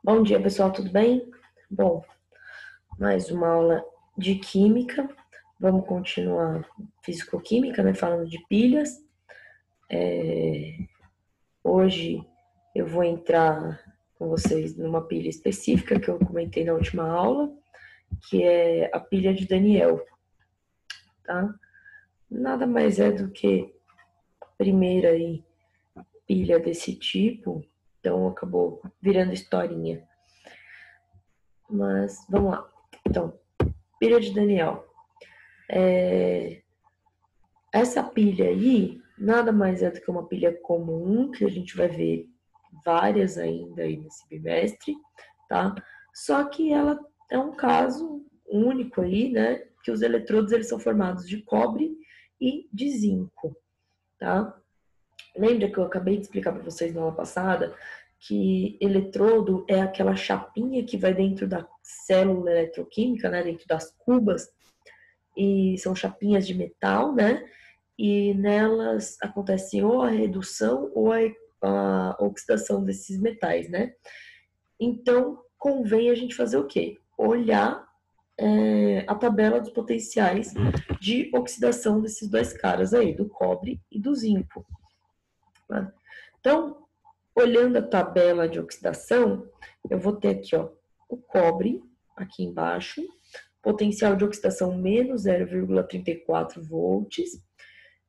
Bom dia, pessoal, tudo bem? Bom, mais uma aula de química. Vamos continuar fisicoquímica, né? Falando de pilhas. Hoje eu vou entrar com vocês numa pilha específica que eu comentei na última aula, que é a pilha de Daniel, tá? Nada mais é do que a primeira aí, pilha desse tipo, então acabou virando historinha. Mas vamos lá. Então, pilha de Daniel. Essa pilha aí nada mais é do que uma pilha comum, que a gente vai ver várias ainda aí nesse bimestre, tá? Só que ela é um caso único aí, né? Que os eletrodos eles são formados de cobre e de zinco, tá? Lembra que eu acabei de explicar para vocês na aula passada que eletrodo é aquela chapinha que vai dentro da célula eletroquímica, né? Dentro das cubas, e são chapinhas de metal, né? E nelas acontece ou a redução ou a oxidação desses metais, né? Então, convém a gente fazer o quê? Olhar a tabela dos potenciais de oxidação desses dois caras aí, do cobre e do zinco. Né? Então, olhando a tabela de oxidação, eu vou ter aqui, ó, o cobre aqui embaixo, potencial de oxidação menos 0,34 volts,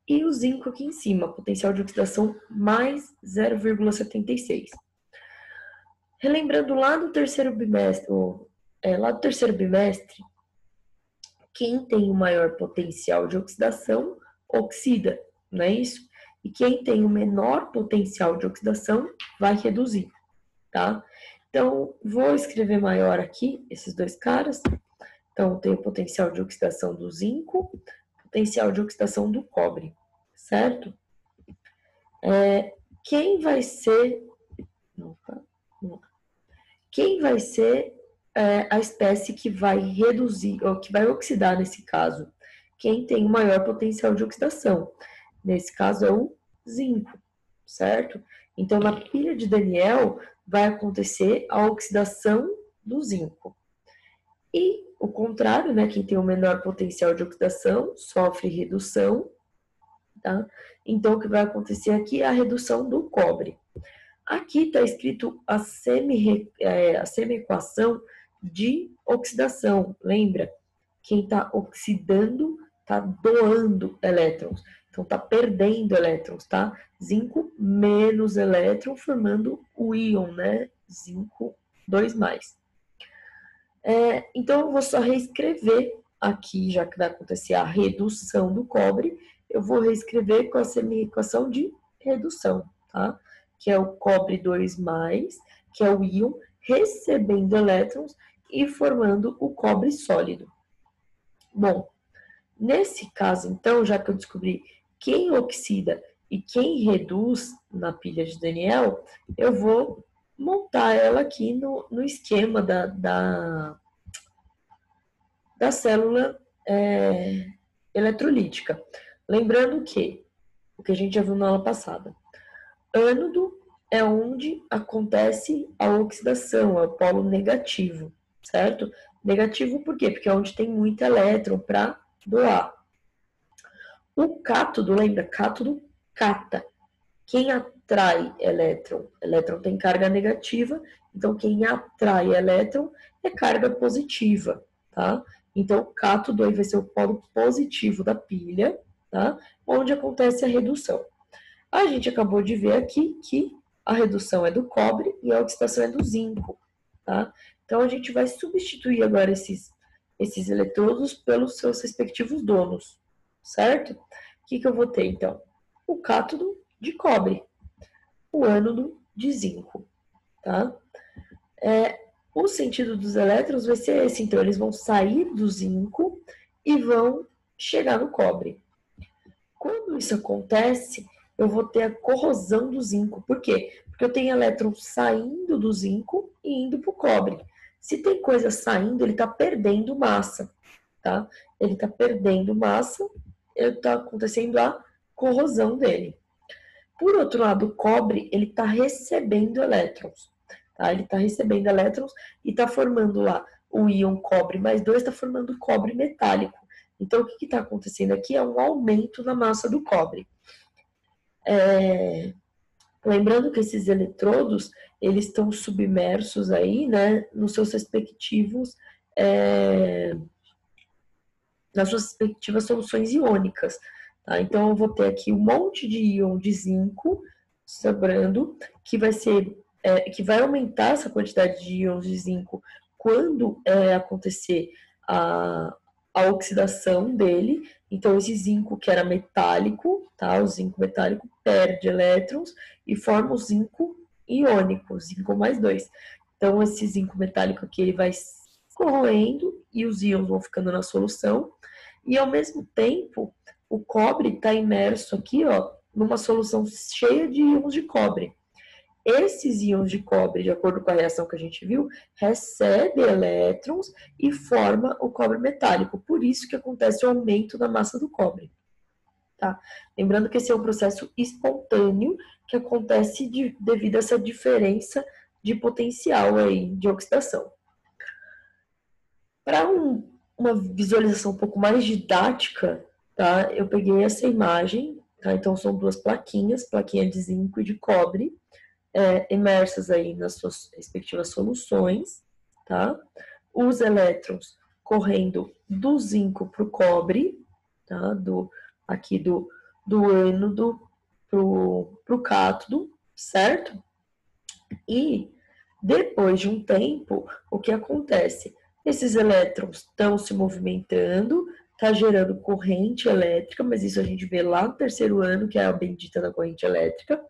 e o zinco aqui em cima, potencial de oxidação mais 0,76. Relembrando lá do terceiro bimestre, quem tem o maior potencial de oxidação oxida, não é isso? E quem tem o menor potencial de oxidação vai reduzir, tá? Então, vou escrever maior aqui esses dois caras. Então, tem o potencial de oxidação do zinco, potencial de oxidação do cobre, certo? Quem vai ser. Quem vai ser a espécie que vai reduzir, ou que vai oxidar nesse caso? Quem tem o maior potencial de oxidação? Nesse caso é o zinco, certo? Então, na pilha de Daniel, vai acontecer a oxidação do zinco. E o contrário, né? Quem tem o menor potencial de oxidação sofre redução, tá? Então, o que vai acontecer aqui é a redução do cobre. Aqui está escrito a semi-equação de oxidação. Lembra? Quem está oxidando está doando elétrons. Então, está perdendo elétrons, tá? Zinco menos elétron, formando o íon, né? Zinco 2+. Então, eu vou só reescrever aqui, já que vai acontecer a redução do cobre, eu vou reescrever com a semi-equação de redução, tá? Que é o cobre 2+, que é o íon recebendo elétrons e formando o cobre sólido. Bom, nesse caso, então, já que eu descobri quem oxida e quem reduz na pilha de Daniel, eu vou montar ela aqui no esquema da célula eletrolítica. Lembrando que, o que a gente já viu na aula passada, ânodo é onde acontece a oxidação, é o polo negativo, certo? Negativo por quê? Porque é onde tem muito elétron para doar. O cátodo, lembra? Cátodo cata. Quem atrai elétron? Elétron tem carga negativa, então quem atrai elétron é carga positiva, tá? Então o cátodo aí vai ser o polo positivo da pilha, tá? Onde acontece a redução. A gente acabou de ver aqui que a redução é do cobre e a oxidação é do zinco, tá? Então a gente vai substituir agora esses eletrodos pelos seus respectivos donos, certo? O que eu vou ter então? O cátodo de cobre, o ânodo de zinco, tá? O sentido dos elétrons vai ser esse, então eles vão sair do zinco e vão chegar no cobre. Quando isso acontece, eu vou ter a corrosão do zinco. Por quê? Porque eu tenho elétrons saindo do zinco e indo para o cobre. Se tem coisa saindo, ele está perdendo massa, tá? Ele está perdendo massa, está acontecendo a corrosão dele. Por outro lado, o cobre, ele está recebendo elétrons. tá? Ele está recebendo elétrons e está formando lá o íon cobre mais 2, está formando cobre metálico. Então, o que está acontecendo aqui é um aumento na massa do cobre. Lembrando que esses eletrodos, eles estão submersos aí, né, nos seus respectivos, nas suas respectivas soluções iônicas. Tá? Então, eu vou ter aqui um monte de íon de zinco sobrando, que vai ser, que vai aumentar essa quantidade de íons de zinco quando acontecer a oxidação dele. Então, esse zinco que era metálico, tá? O zinco metálico perde elétrons e forma o zinco iônico, zinco mais 2. Então, esse zinco metálico aqui ele vai corroendo e os íons vão ficando na solução. E, ao mesmo tempo, o cobre está imerso aqui, ó, numa solução cheia de íons de cobre. Esses íons de cobre, de acordo com a reação que a gente viu, recebem elétrons e forma o cobre metálico. Por isso que acontece o aumento da massa do cobre. Tá? Lembrando que esse é um processo espontâneo que acontece devido a essa diferença de potencial aí de oxidação. Para uma visualização um pouco mais didática, tá? Eu peguei essa imagem, tá? Então são duas plaquinhas, plaquinha de zinco e de cobre, imersas aí nas suas respectivas soluções, tá? Os elétrons correndo do zinco para o cobre, tá? Aqui do ânodo para o cátodo, certo? E depois de um tempo, o que acontece? Esses elétrons estão se movimentando, está gerando corrente elétrica, mas isso a gente vê lá no terceiro ano, que é a bendita da corrente elétrica.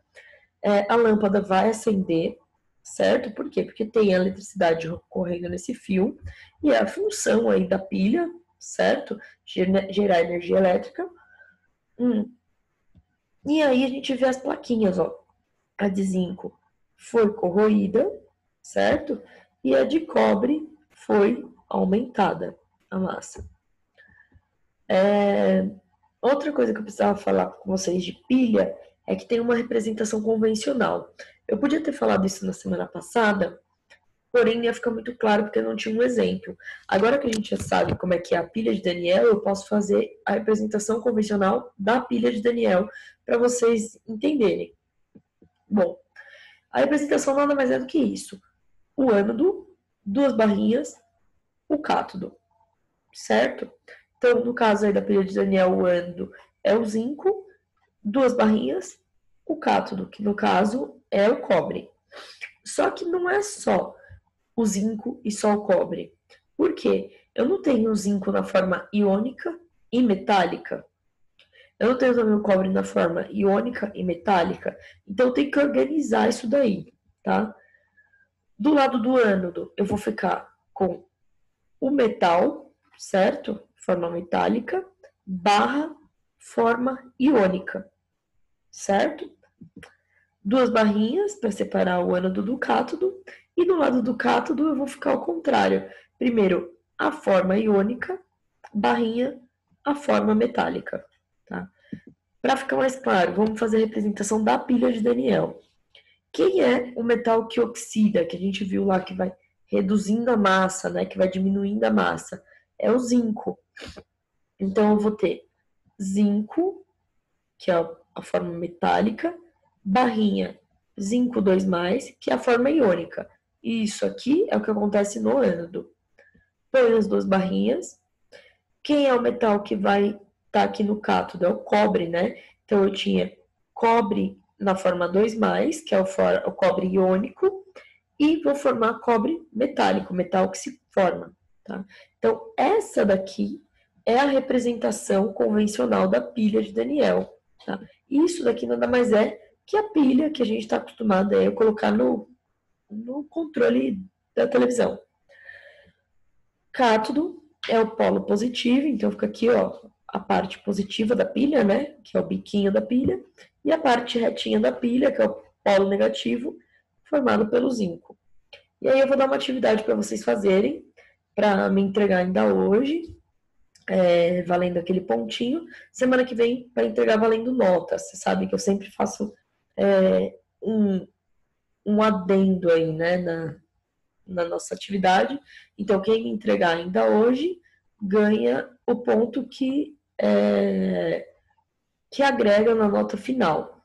A lâmpada vai acender, certo? Por quê? Porque tem eletricidade correndo nesse fio, e é a função aí da pilha, certo? Gerar energia elétrica. E aí a gente vê as plaquinhas, ó. A de zinco foi corroída, certo? E a de cobre foi aumentada, a massa. Outra coisa que eu precisava falar com vocês de pilha é que tem uma representação convencional. Eu podia ter falado isso na semana passada, porém ia ficar muito claro porque eu não tinha um exemplo. Agora que a gente já sabe como é que é a pilha de Daniel, eu posso fazer a representação convencional da pilha de Daniel para vocês entenderem. Bom, a representação nada mais é do que isso. O ânodo, duas barrinhas, o cátodo, certo? Então, no caso aí da pilha de Daniel, o ânodo é o zinco, duas barrinhas, o cátodo, que no caso é o cobre. Só que não é só o zinco e só o cobre. Por quê? Eu não tenho o zinco na forma iônica e metálica. Eu não tenho também o cobre na forma iônica e metálica. Então, eu tenho que organizar isso daí, tá? Do lado do ânodo, eu vou ficar com o metal, certo? Forma metálica, barra, forma iônica, certo? Duas barrinhas para separar o ânodo do cátodo. E do lado do cátodo eu vou ficar ao contrário. Primeiro, a forma iônica, barrinha, a forma metálica, tá? Para ficar mais claro, vamos fazer a representação da pilha de Daniel. Quem é o metal que oxida, que a gente viu lá que vai reduzindo a massa, né, que vai diminuindo a massa? É o zinco. Então, eu vou ter zinco, que é a forma metálica, barrinha, zinco 2+, que é a forma iônica. E isso aqui é o que acontece no ânodo. Põe as duas barrinhas. Quem é o metal que vai estar aqui no cátodo? É o cobre, né? Então, eu tinha cobre na forma 2+, que é o cobre iônico, e vou formar cobre metálico, metal que se forma. Tá? Então, essa daqui é a representação convencional da pilha de Daniel. Tá? Isso daqui nada mais é que a pilha que a gente está acostumado a colocar no controle da televisão. Cátodo é o polo positivo, então fica aqui, ó, a parte positiva da pilha, né, que é o biquinho da pilha, e a parte retinha da pilha, que é o polo negativo, formado pelo zinco. E aí eu vou dar uma atividade para vocês fazerem, para me entregar ainda hoje, valendo aquele pontinho. Semana que vem vai entregar valendo notas. Você sabe que eu sempre faço um um adendo aí, né, na nossa atividade. Então, quem entregar ainda hoje ganha o ponto que agrega na nota final.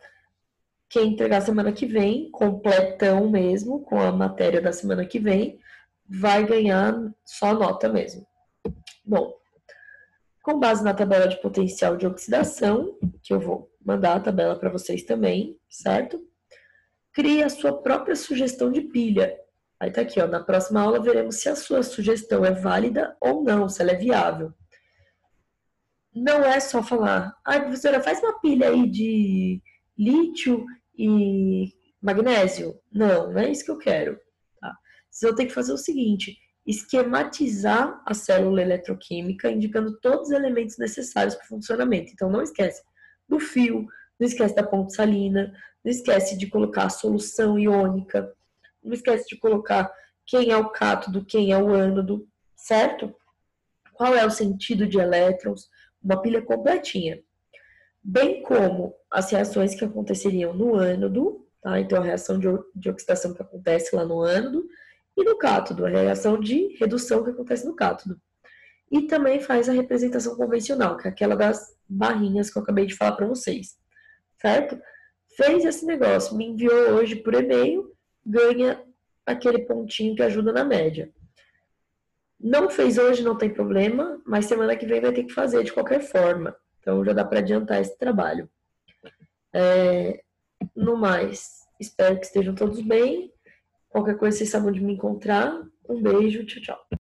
Quem entregar semana que vem, completão mesmo, com a matéria da semana que vem, vai ganhar só nota mesmo. Bom, com base na tabela de potencial de oxidação, que eu vou mandar a tabela para vocês também, certo? Crie a sua própria sugestão de pilha. Aí tá aqui, ó, na próxima aula veremos se a sua sugestão é válida ou não, se ela é viável. Não é só falar, professora, faz uma pilha aí de lítio e magnésio. Não, não é isso que eu quero. Tá? Vocês vão ter que fazer o seguinte, esquematizar a célula eletroquímica, indicando todos os elementos necessários para o funcionamento. Então, não esquece do fio, não esquece da ponte salina, não esquece de colocar a solução iônica, não esquece de colocar quem é o cátodo, quem é o ânodo, certo? Qual é o sentido de elétrons, uma pilha completinha. Bem como as reações que aconteceriam no ânodo, tá? Então a reação de oxidação que acontece lá no ânodo, e no cátodo, a reação de redução que acontece no cátodo. E também faz a representação convencional, que é aquela das barrinhas que eu acabei de falar para vocês, certo? Fez esse negócio, me enviou hoje por e-mail, ganha aquele pontinho que ajuda na média. Não fez hoje, não tem problema, mas semana que vem vai ter que fazer de qualquer forma. Então já dá para adiantar esse trabalho. No mais, espero que estejam todos bem. Qualquer coisa vocês sabem onde me encontrar. Um beijo, tchau, tchau.